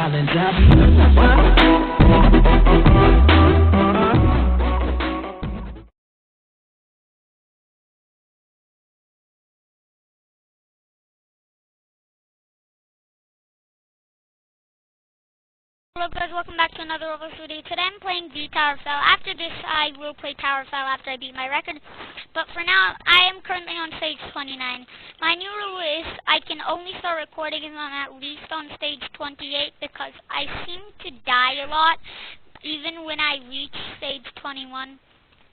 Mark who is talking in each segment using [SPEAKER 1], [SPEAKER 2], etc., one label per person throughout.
[SPEAKER 1] challenge.
[SPEAKER 2] Hello guys, welcome back to another Roblox video. Today I'm playing the Tower Fell. After this, I will play Tower Fell after I beat my record. But for now, I am currently on stage 29. My new rule is I can only start recording when I'm at least on stage 28 because I seem to die a lot, even when I reach stage 21.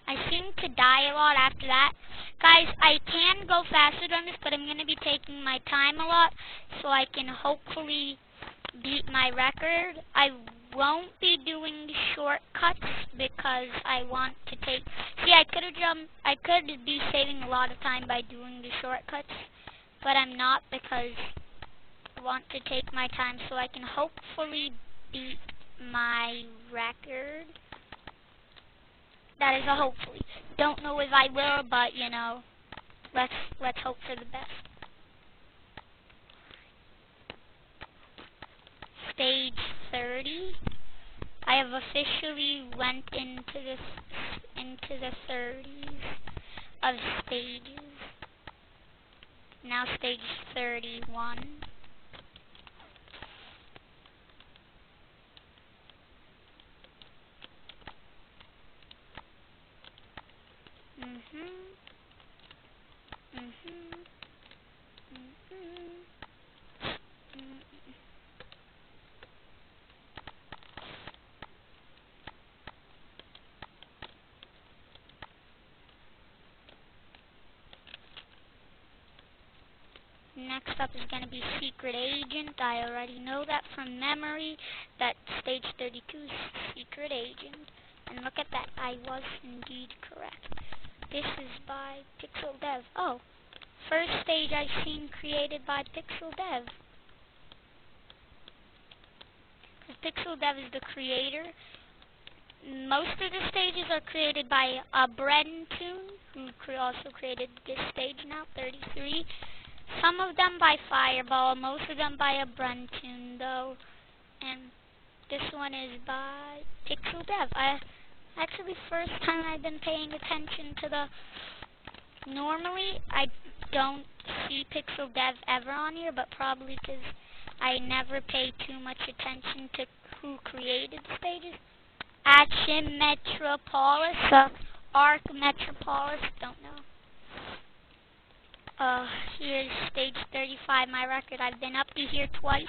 [SPEAKER 2] I seem to die a lot after that. Guys, I can go faster than this, but I'm going to be taking my time a lot so I can hopefully beat my record. I won't be doing shortcuts because I want to take... See, I could be saving a lot of time by doing the shortcuts, but I'm not because I want to take my time so I can hopefully beat my record. That is a hopefully. Don't know if I will, but you know, let's hope for the best. Stage 30. I have officially went into the 30s of stages. Now stage 31. Next up is going to be Secret Agent. I already know that from memory, that stage 32 is Secret Agent. And look at that, I was indeed correct. This is by Pixel Dev. Oh, first stage I've seen created by Pixel Dev. Pixel Dev is the creator. Most of the stages are created by Brentoon, who also created this stage now, 33. Some of them by Fireball, most of them by a Brentoon though, and this one is by Pixel Dev. Actually, first time I've been paying attention to the... Normally, I don't see Pixel Dev ever on here, but probably because I never pay too much attention to who created stages. Action Metropolis, Arc Metropolis, don't know. Here's stage 35, my record. I've been up to here twice,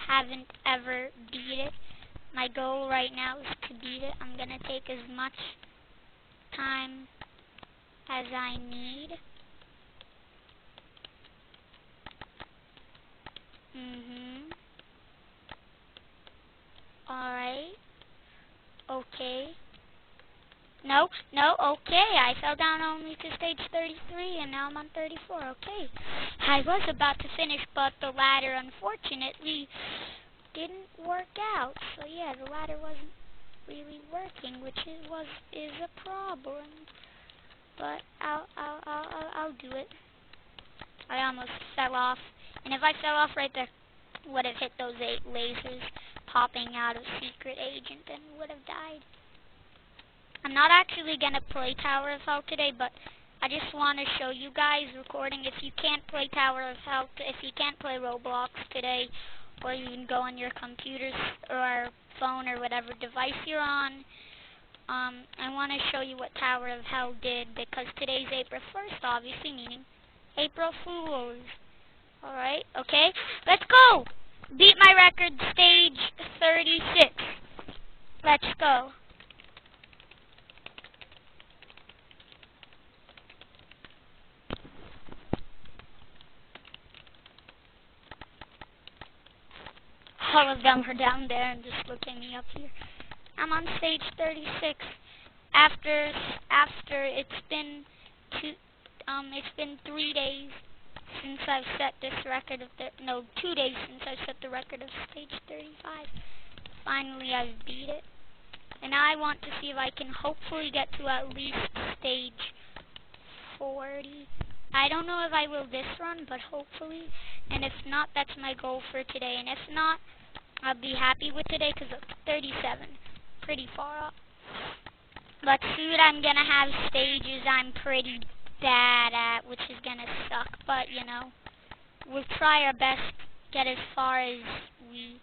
[SPEAKER 2] haven't ever beat it. My goal right now is to beat it. I'm gonna take as much time as I need. Alright. Okay. No, okay, I fell down only to stage 33, and now I'm on 34, okay. I was about to finish, but the ladder, unfortunately, didn't work out. So yeah, the ladder wasn't really working, which is a problem. But I'll do it. I almost fell off, and if I fell off right there, would have hit those 8 lasers popping out of Secret Agent and would have died. I'm not actually going to play Tower of Hell today, but I just want to show you guys recording. If you can't play Tower of Hell, if you can't play Roblox today, or you can go on your computer or phone or whatever device you're on, I want to show you what Tower of Hell did, because today's April 1st, obviously, meaning April Fools. Alright, okay, let's go! Beat my record, stage 36. Let's go. All of them are down there and just looking me up here. I'm on stage 36. After it's been 3 days since I've set this record of 2 days since I set the record of stage 35. Finally, I've beat it, and I want to see if I can hopefully get to at least stage 40. I don't know if I will this run, but hopefully. And if not, that's my goal for today. And if not, I'll be happy with today because it's 37. Pretty far up. Let's see what I'm gonna have stages I'm pretty bad at, which is gonna suck, but you know, we'll try our best to get as far as we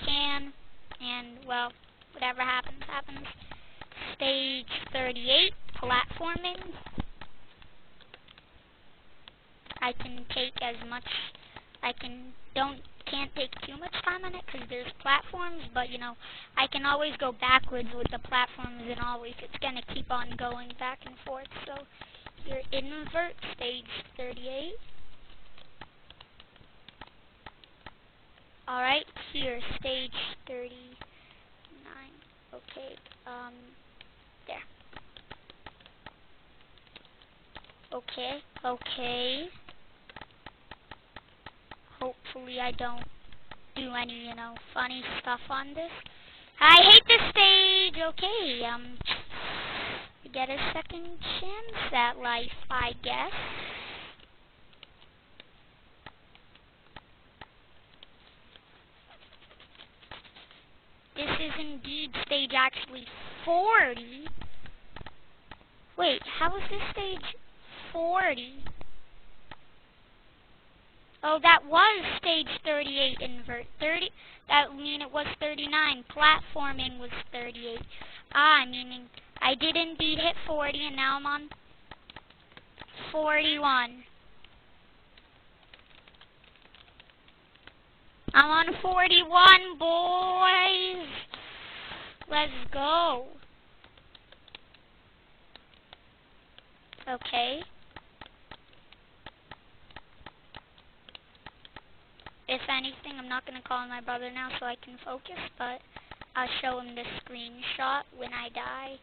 [SPEAKER 2] can, and well, whatever happens, happens. Stage 38, platforming. I can take as much, can't take too much time on it because there's platforms, but you know, I can always go backwards with the platforms and always, it's gonna keep on going back and forth. So here, invert, stage 38. Alright, here, stage 39. Okay, there. Okay. Hopefully I don't do any, you know, funny stuff on this. I hate this stage! Okay, you get a second chance at life, I guess. This is indeed stage actually 40. Wait, how is this stage 40? Oh, that was stage 38 invert. That mean it was 39. Platforming was 38. Meaning I did indeed hit 40 and now I'm on 41. I'm on 41, boys. Let's go. Okay. If anything, I'm not going to call my brother now so I can focus, but I'll show him the screenshot when I die.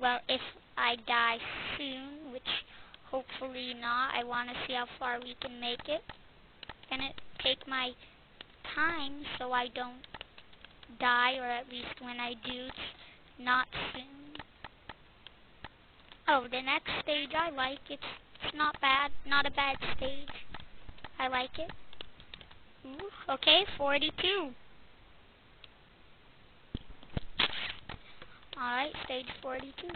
[SPEAKER 2] Well, if I die soon, which hopefully not. I want to see how far we can make it. Gonna take my time so I don't die, or at least when I do, it's not soon. Oh, the next stage I like. It's not bad. Not a bad stage. I like it. Ooh, okay, 42. Alright, stage 42.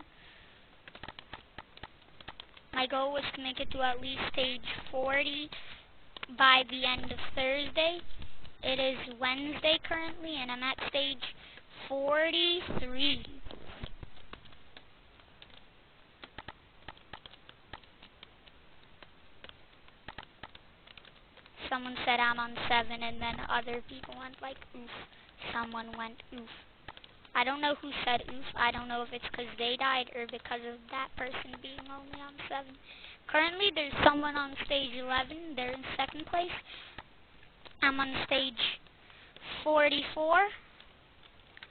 [SPEAKER 2] My goal was to make it to at least stage 40 by the end of Thursday. It is Wednesday currently, and I'm at stage 43. Someone said I'm on 7, and then other people went like, oof. Someone went, oof. I don't know who said oof. I don't know if it's because they died or because of that person being only on 7. Currently, there's someone on stage 11. They're in second place. I'm on stage 44.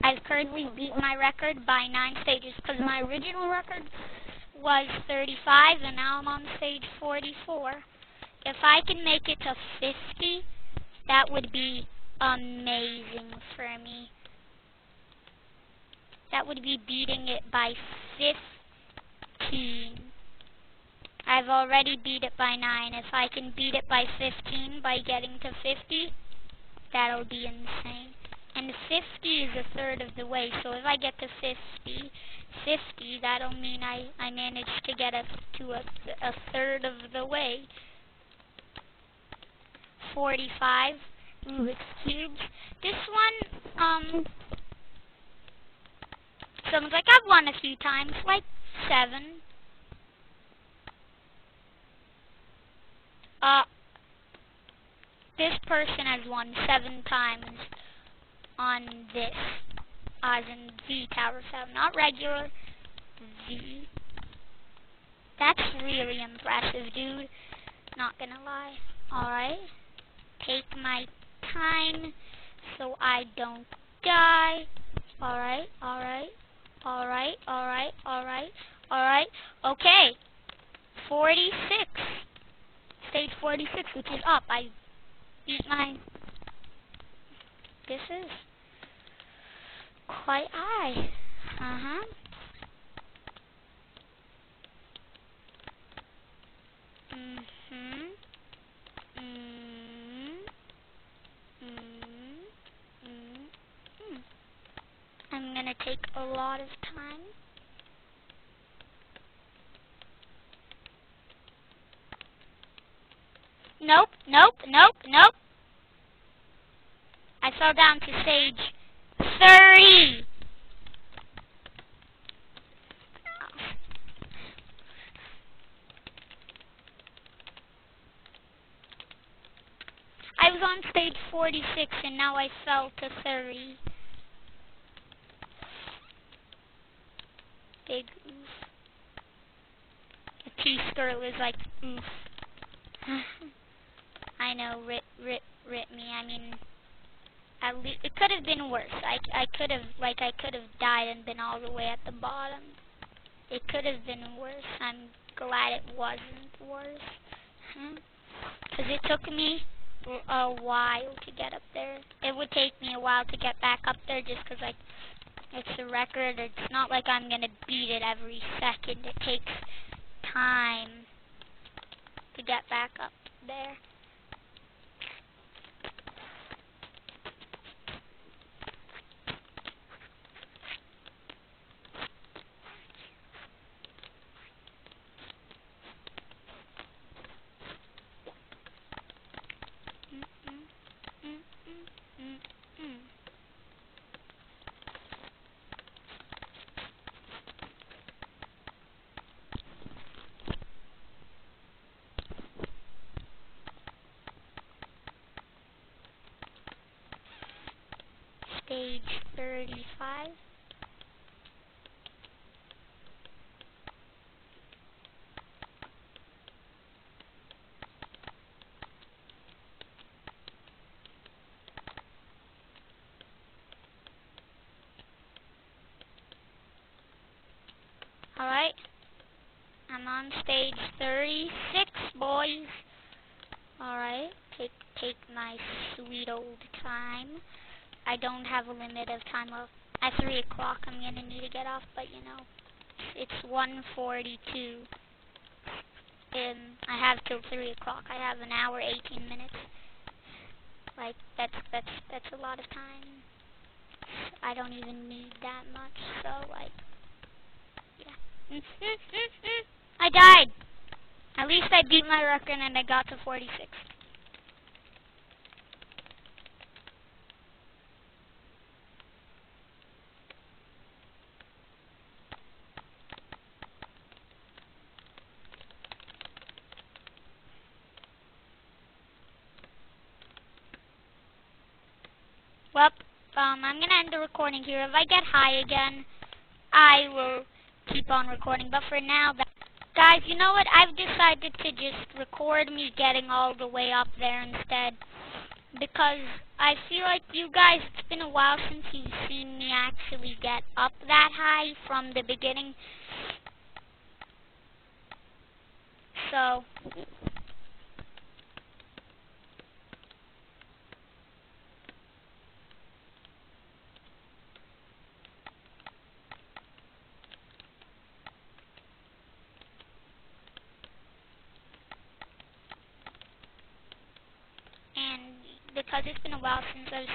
[SPEAKER 2] I've currently beat my record by 9 stages because my original record was 35, and now I'm on stage 44. If I can make it to 50, that would be amazing for me. That would be beating it by 15. I've already beat it by 9. If I can beat it by 15 by getting to 50, that'll be insane. And 50 is a third of the way, so if I get to 50, that'll mean I managed to get to a third of the way. 45, Rubik's Cubes. This one, someone's like, I've won a few times, like 7. This person has won 7 times on this, as in V Tower 7, not regular, V. That's really impressive, dude. Not gonna lie. Alright. Take my time so I don't die. Alright. Okay. 46. Stage 46, which is up. I beat my... This is quite high. gonna take a lot of time. Nope, nope, nope, nope. I fell down to stage 30. I was on stage 46 and now I fell to 30. Big oof. The T-Skirl is like, oof. I know, rip me. I mean, at least it could have been worse. I could have died and been all the way at the bottom. It could have been worse. I'm glad it wasn't worse. Because it took me a while to get up there. It would take me a while to get back up there just because, like, it's a record. It's not like I'm going to beat it every second. It takes time to get back up there. Stage 35. Alright. I'm on stage 36, boys. Alright. Take my sweet old time. I don't have a limit of time of at 3 o'clock I'm gonna need to get off, but you know, it's 1:42. And I have till 3 o'clock. I have an hour, 18 minutes. Like, that's a lot of time. I don't even need that much, so, like, yeah. I died! At least I beat my record and I got to 46. Well, I'm gonna end the recording here. If I get high again, I will keep on recording. But for now, guys, you know what? I've decided to just record me getting all the way up there instead. Because I feel like you guys, it's been a while since you've seen me actually get up that high from the beginning. So, and because it's been a while since I've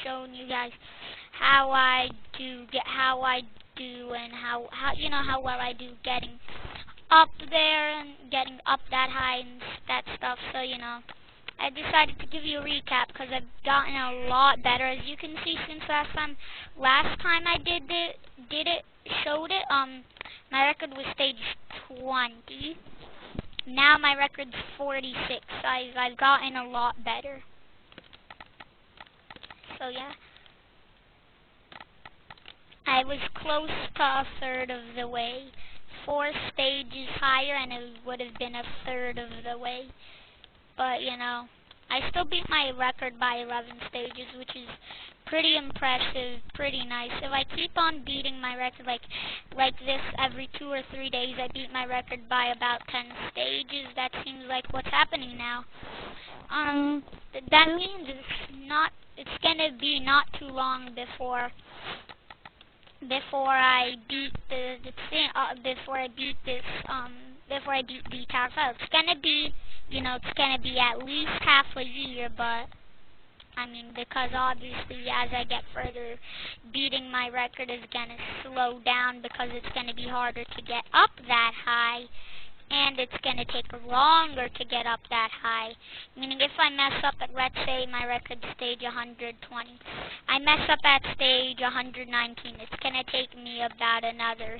[SPEAKER 2] shown you guys how I do and how you know how well I do getting up there and getting up that high and that stuff. So, you know, I decided to give you a recap because I've gotten a lot better, as you can see, since last time I showed it. My record was stage 20. Now my record's 46. I've gotten a lot better. So yeah, I was close to a third of the way. 4 stages higher and it would have been a third of the way. But, you know, I still beat my record by 11 stages, which is pretty impressive, pretty nice. If I keep on beating my record like this every 2 or 3 days, I beat my record by about 10 stages. That seems like what's happening now. That means it's gonna be not too long before I beat before I beat the top 5. It's gonna be, you know, it's gonna be at least half a year, but Because obviously as I get further, beating my record is going to slow down because it's going to be harder to get up that high, and it's going to take longer to get up that high. Meaning if I mess up at, let's say, my record stage 120, I mess up at stage 119, it's going to take me about another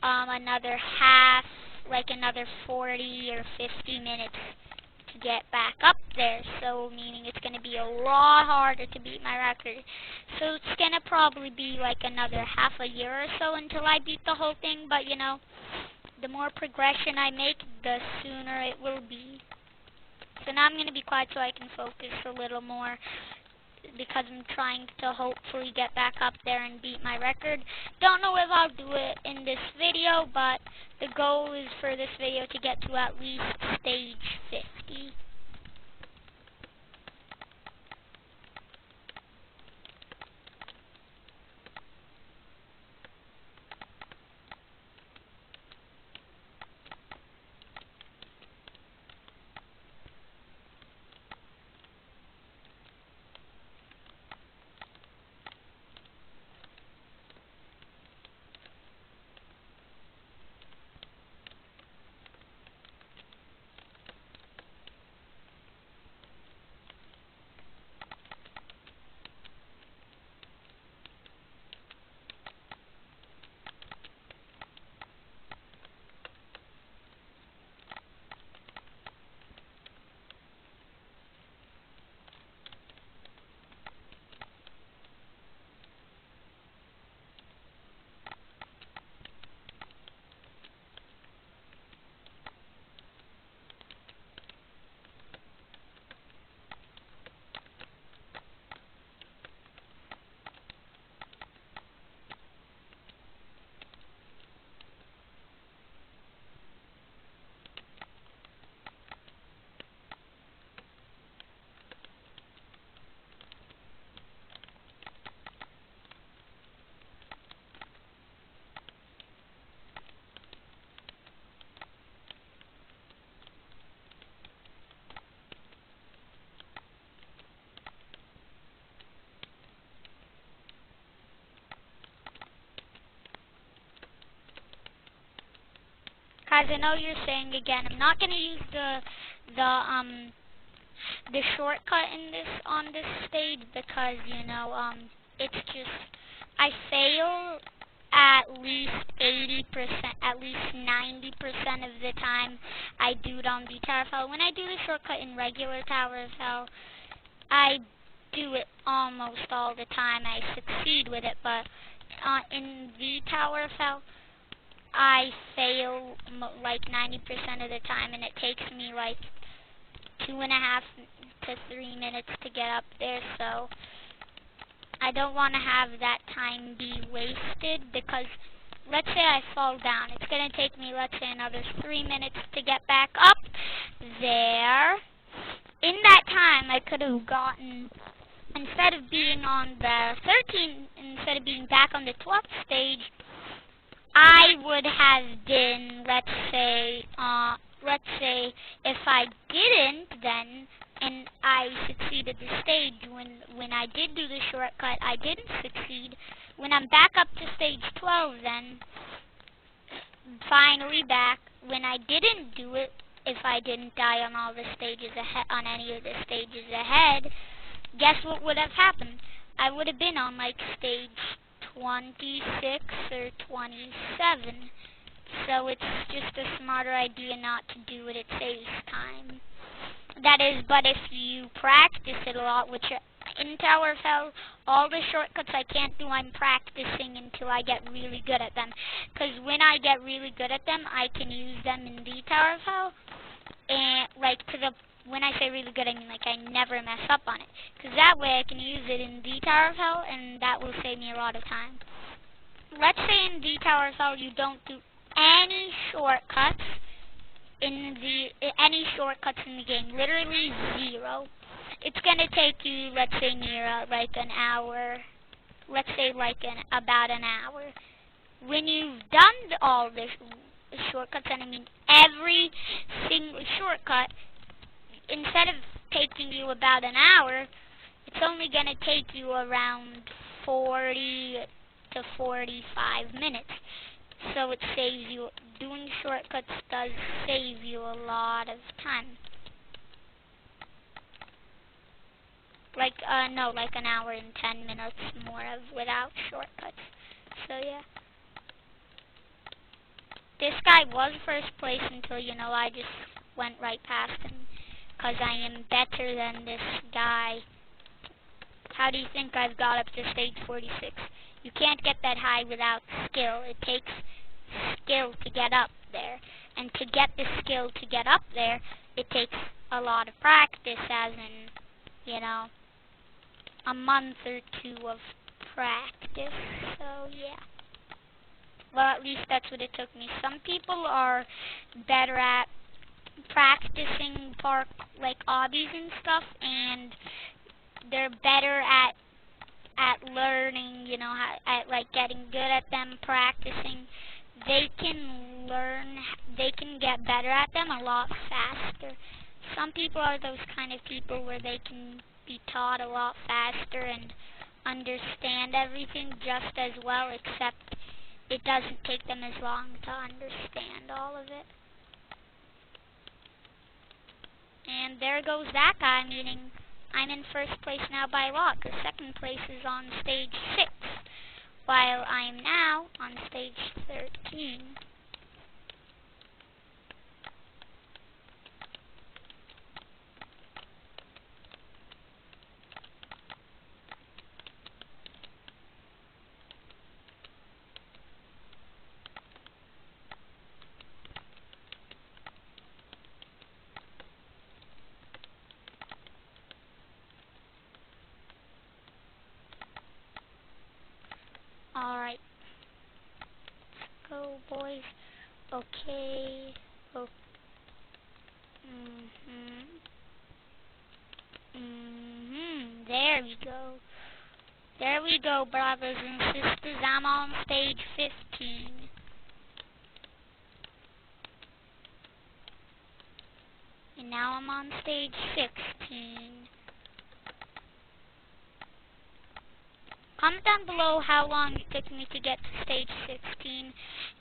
[SPEAKER 2] half, like another 40 or 50 minutes to get back up there. So meaning it's going to be a lot harder to beat my record. So it's going to probably be like another half a year or so until I beat the whole thing. But you know, the more progression I make, the sooner it will be. So now I'm going to be quiet so I can focus a little more, because I'm trying to hopefully get back up there and beat my record. Don't know if I'll do it in this video, but the goal is for this video to get to at least stage 50. Guys, I know you're saying again, I'm not going to use the shortcut on this stage because, you know, it's just, I fail at least 80%, at least 90% of the time I do it on the Tower of Hell. When I do the shortcut in regular Tower of Hell, I do it almost all the time. I succeed with it, but in the Tower of Hell, I fail like 90% of the time, and it takes me like 2.5 to 3 minutes to get up there, so I don't want to have that time be wasted, because let's say I fall down. It's going to take me, let's say, another 3 minutes to get back up there. In that time, I could have gotten, instead of being on the 13th, instead of being back on the 12th stage, I would have been, let's say if I didn't then, and I succeeded the stage, when I did do the shortcut, I didn't succeed. When I'm back up to stage 12 then, finally back, when I didn't do it, if I didn't die on all the stages ahead, on any of the stages ahead, guess what would have happened? I would have been on like stage 26 or 27. So it's just a smarter idea not to do it. It saves time. That is, but if you practice it a lot, which in Tower of Hell, all the shortcuts I can't do, I'm practicing until I get really good at them. Because when I get really good at them, I can use them in the Tower of Hell. And like when I say really good, I mean like I never mess up on it. Because that way I can use it in the Tower of Hell, and that will save me a lot of time. Let's say in the Tower of Hell you don't do any shortcuts in the game, literally zero. It's gonna take you, let's say, near like an hour. Let's say like about an hour. When you've done all the shortcuts, and I mean every single shortcut, instead of taking you about an hour, it's only going to take you around 40 to 45 minutes. So it saves you, doing shortcuts does save you a lot of time. Like, no, like an hour and 10 minutes more of without shortcuts. So, yeah. This guy was first place until, I just went right past him. Because I am better than this guy. How do you think I've got up to stage 46? You can't get that high without skill. It takes skill to get up there. And to get the skill to get up there, it takes a lot of practice, as in, a month or two of practice. So, yeah. Well, at least that's what it took me. Some people are better at practicing park, like, obbies and stuff, and they're better at learning, at, like, getting good at them, practicing. They can get better at them a lot faster. Some people are those kind of people where they can be taught a lot faster and understand everything just as well, except it doesn't take them as long to understand all of it. And there goes that guy, meaning I'm in first place now by a lot, because second place is on stage 6, while I'm now on stage 13. Alright. Let's go, boys. Okay. Oh. There we go. There we go, brothers and sisters. I'm on stage 15. And now I'm on stage 16. Comment down below how long it took me to get to stage 16,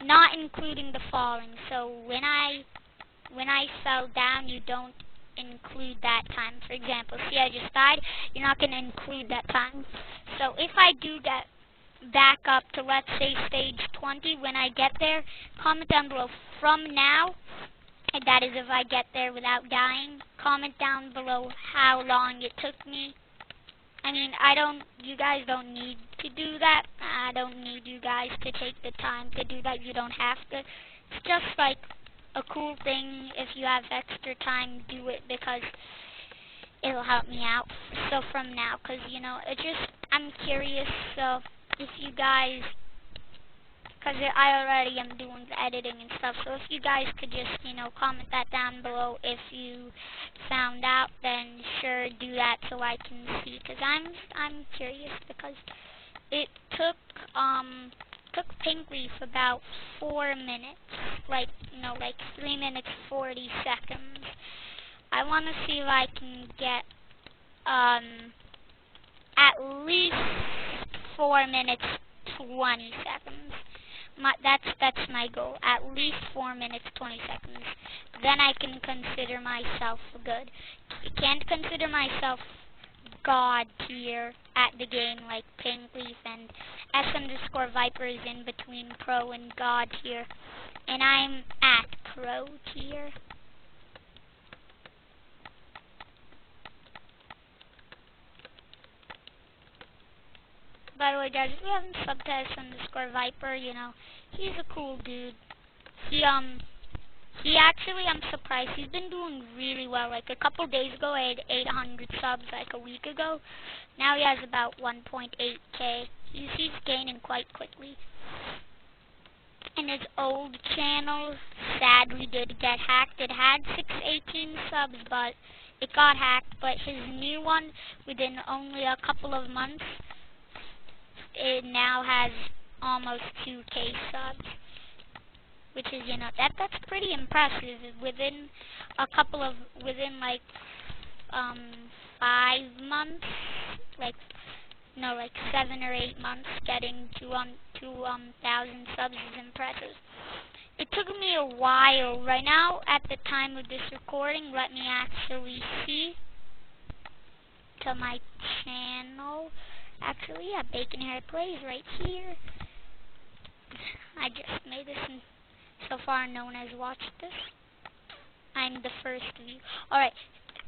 [SPEAKER 2] not including the falling. So when I fell down, you don't include that time. For example, see, I just died, you're not going to include that time. So if I do get back up to, let's say, stage 20, when I get there, comment down below from now, and that is if I get there without dying. Comment down below how long it took me. I mean, you guys don't need to do that. I don't need you guys to take the time to do that. You don't have to. It's just like a cool thing. If you have extra time, do it, because it'll help me out. So from now, because, I'm curious, so if you guys, because I already am doing the editing and stuff, so if you guys could just, comment that down below if you found out, then sure, do that so I can see, because I'm curious, because it took Pinkleaf about 4 minutes, like 3 minutes 40 seconds. I want to see if I can get at least 4 minutes 20 seconds. That's my goal. At least 4 minutes 20 seconds. Then I can consider myself good. I can't consider myself God tier at the game like Pinkleaf, and S_Viper is in between pro and God tier, and I'm at pro tier. By the way, guys, if you haven't subbed to S_Viper, he's a cool dude. He actually, I'm surprised, he's been doing really well. Like, a couple days ago, I had 800 subs, like a week ago. Now he has about 1.8k. He's gaining quite quickly. And his old channel, sadly, did get hacked. It had 618 subs, but it got hacked. But his new one, within only a couple of months, it now has almost 2k subs. Which is, that's pretty impressive. Within like 5 months, like, no, like 7 or 8 months. Getting to 1,000 subs is impressive. It took me a while. Right now, at the time of this recording, let me actually see to my channel. Actually, yeah, Bacon Hair Plays right here. I just made this, and so far no one has watched this. I'm the first view. Alright,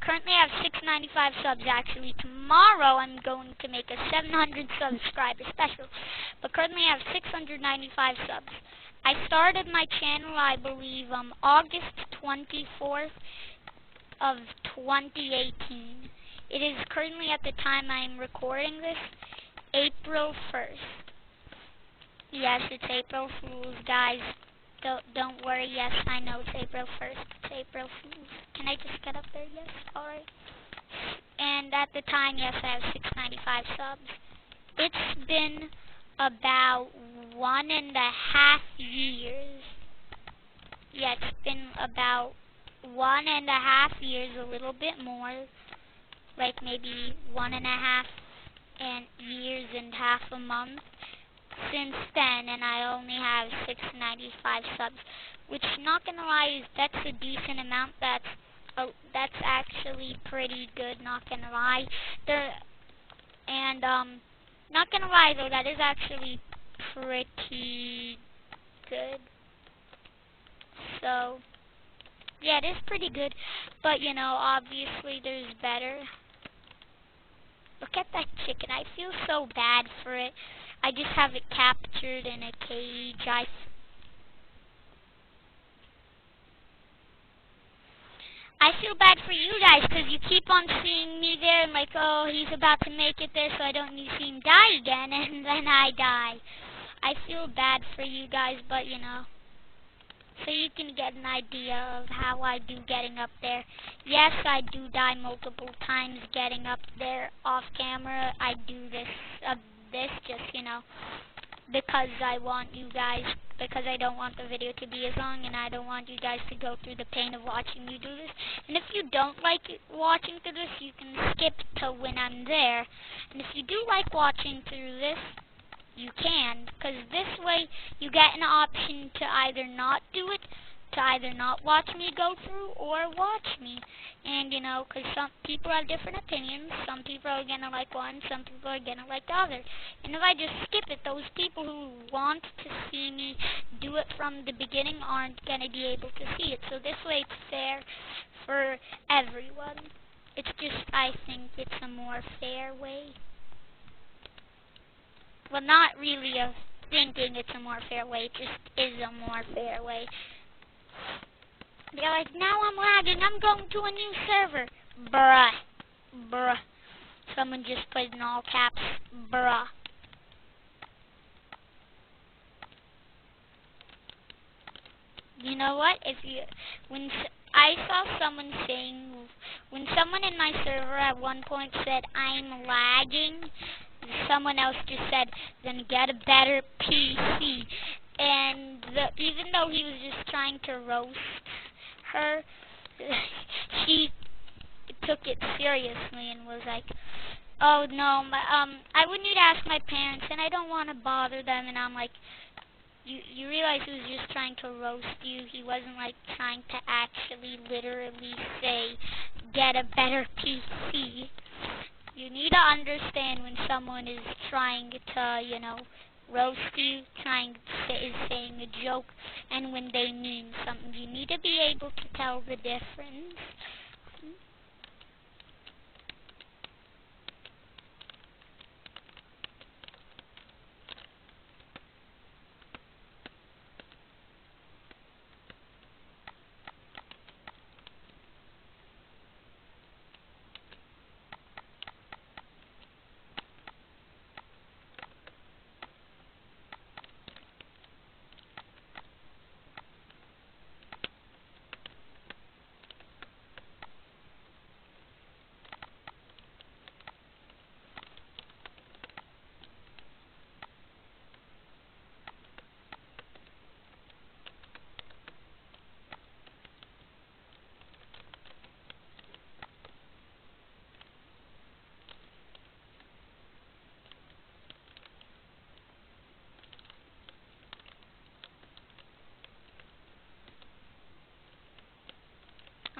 [SPEAKER 2] currently I have 695 subs. Actually, tomorrow I'm going to make a 700 subscriber special. But currently I have 695 subs. I started my channel, I believe, August 24th of 2018. It is currently, at the time I'm recording this, April 1st. Yes, it's April Fool's, guys. Don't worry. Yes, I know it's April 1st. It's April Fool's. Can I just get up there? Yes. Alright. And at the time, yes, I have 695 subs. It's been about 1.5 years. Yeah, it's been about 1.5 years, a little bit more. Like maybe 1.5 years and half a month since then, and I only have 695 subs, which, not gonna lie, that's a decent amount. That's actually pretty good, not gonna lie. Not gonna lie though, that is actually pretty good. So yeah, it is pretty good, but you know, obviously there's better. Look at that chicken. I feel so bad for it. I just have it captured in a cage. I feel bad for you guys, because you keep on seeing me there and like, oh, he's about to make it there, so I don't need to see him die again, and then I die. I feel bad for you guys, but you know, so you can get an idea of how I do getting up there. Yes, I do die multiple times getting up there off camera. I do this just, you know, because I want you guys, because I don't want the video to be as long, and I don't want you guys to go through the pain of watching me do this. And if you don't like watching through this, you can skip to when I'm there. And if you do like watching through this, you can, because this way you get an option to either not do it, to either not watch me go through, or watch me. And you know, because some people have different opinions. Some people are gonna like one, some people are gonna like the other. And if I just skip it, those people who want to see me do it from the beginning aren't gonna be able to see it. So this way it's fair for everyone. It's just, I think it's a more fair way. Well, not really a thinking it's a more fair way, it just is a more fair way. They're like, now I'm lagging, I'm going to a new server. Bruh. Bruh. Someone just put in all caps, bruh. You know what? I saw someone saying, when someone in my server at one point said, I'm lagging, someone else just said, then get a better PC. And even though he was just trying to roast her, she took it seriously and was like, oh no, I would need to ask my parents, and I don't want to bother them. And I'm like, you realize he was just trying to roast you. He wasn't like trying to actually literally say, get a better PC. You need to understand when someone is trying to, you know, roast you, is saying a joke, and when they mean something. You need to be able to tell the difference.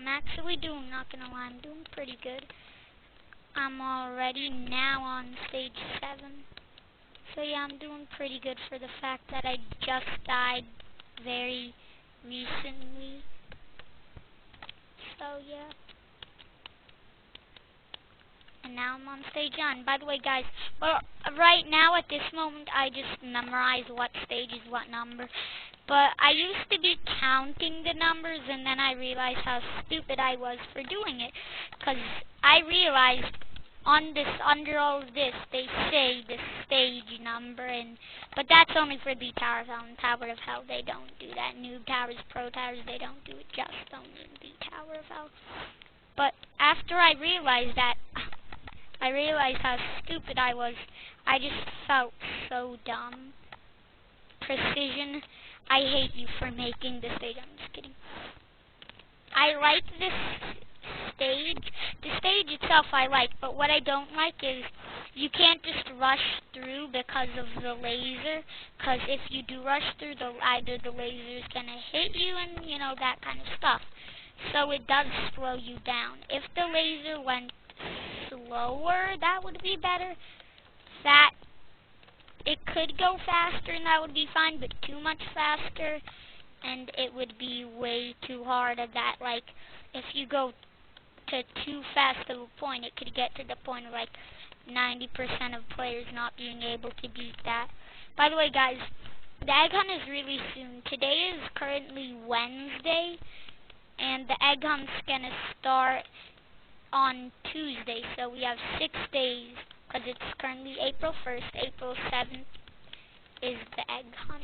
[SPEAKER 2] I'm actually doing, not gonna lie, I'm doing pretty good. I'm already now on stage 7. So yeah, I'm doing pretty good for the fact that I just died very recently. So yeah. And now I'm on stage 9. By the way, guys, well, right now at this moment, I just memorize what stage is what number. But I used to be counting the numbers, and then I realized how stupid I was for doing it. Because I realized on this, under all of this, they say the stage number, but that's only for the Tower of Hell and Tower of Hell. They don't do that. Noob Towers, Pro Towers, they don't do it just only in the Tower of Hell. But after I realized that, I realized how stupid I was. I just felt so dumb. Precision, I hate you for making this stage. I'm just kidding. I like this stage. The stage itself I like, but what I don't like is you can't just rush through because of the laser. Because if you do rush through, either the laser is going to hit you and, you know, that kind of stuff. So it does slow you down. If the laser went slower, that would be better. That it could go faster and that would be fine, but too much faster and it would be way too hard of that. Like, if you go to too fast of a point, it could get to the point of like 90% of players not being able to beat that. By the way, guys, the egg hunt is really soon. Today is currently Wednesday, and the egg hunt's gonna start on Tuesday, so we have 6 days, because it's currently April 1st. April 7th is the egg hunt.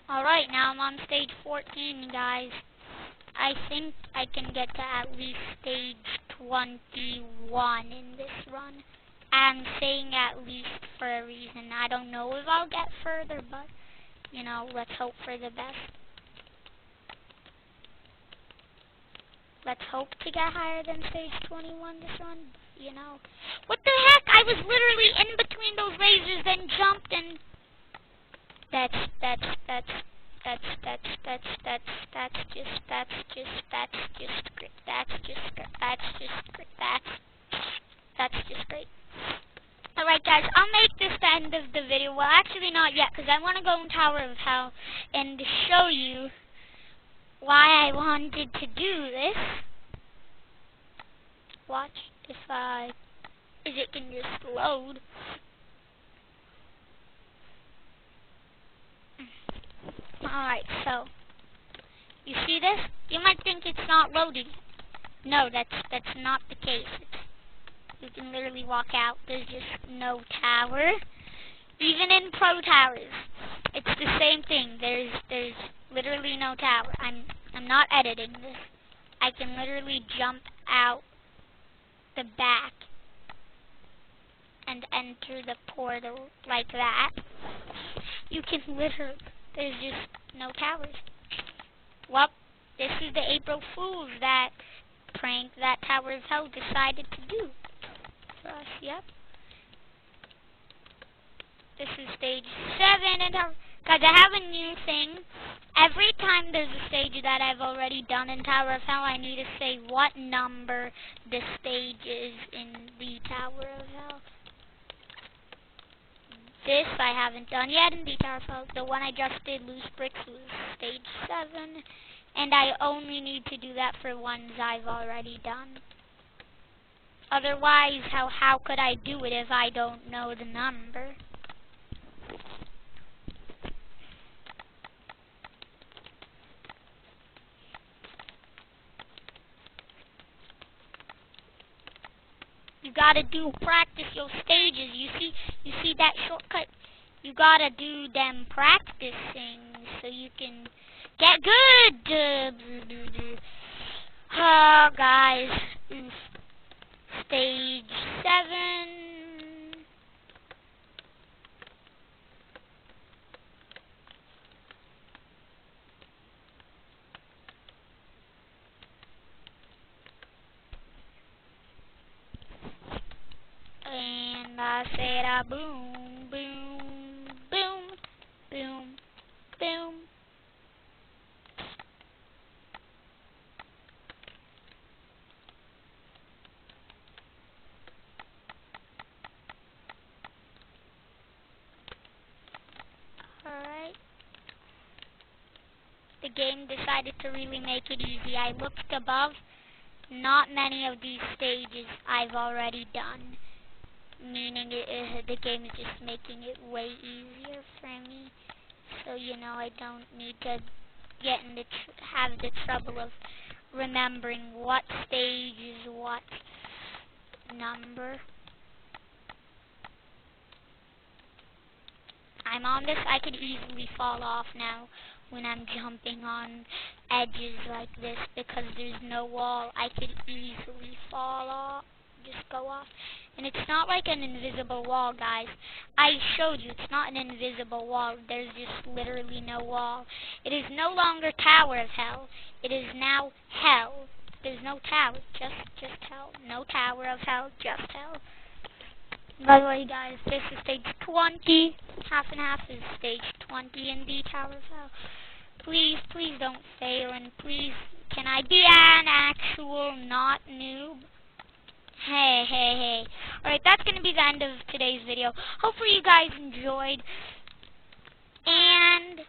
[SPEAKER 2] Alright, now I'm on stage 14, guys. I think I can get to at least stage 21 in this run. I'm saying at least for a reason. I don't know if I'll get further, but, you know, let's hope for the best. Let's hope to get higher than stage 21 this run, you know. What the heck? I was literally in between those lasers, then jumped, and that's just great. Alright, guys, I'll make this the end of the video. Well, actually not yet, because I want to go in Tower of Hell and show you why I wanted to do this. Watch if it can just load. Alright, so you see this? You might think it's not loading. No, that's not the case. You can literally walk out. There's just no tower. Even in Pro Towers, it's the same thing. There's literally no tower. I'm not editing this. I can literally jump out the back and enter the portal like that. You can literally, there's just no towers. Well, this is the April Fool's that prank that Tower of Hell decided to do for us. Yep. This is stage 7, and guys, I have a new thing. Every time there's a stage that I've already done in Tower of Hell, I need to say what number the stage is in the Tower of Hell. This I haven't done yet in the Tower of Hell. The one I just did, Loose Bricks, was stage 7, and I only need to do that for ones I've already done. Otherwise, how could I do it if I don't know the number? You gotta practice your stages. You see that shortcut? You gotta do them practicing so you can get good. Oh, guys. Stage 7. bada boom, boom, boom, boom, boom. Alright. The game decided to really make it easy. I looked above. Not many of these stages I've already done. Meaning the game is just making it way easier for me. So, you know, I don't need to get in have the trouble of remembering what stage is what number. I'm on this. I could easily fall off now when I'm jumping on edges like this because there's no wall. I could easily fall off, just go off. And it's not like an invisible wall, guys. I showed you, it's not an invisible wall. There's just literally no wall. It is no longer Tower of Hell. It is now Hell. There's no tower, just Hell. No Tower of Hell, just Hell. By the way, guys, this is stage 20. Half and half is stage 20 in the Tower of Hell. Please, please don't fail, and please, can I be an actual not noob? Hey, hey, hey. Alright, that's going to be the end of today's video. Hopefully you guys enjoyed, and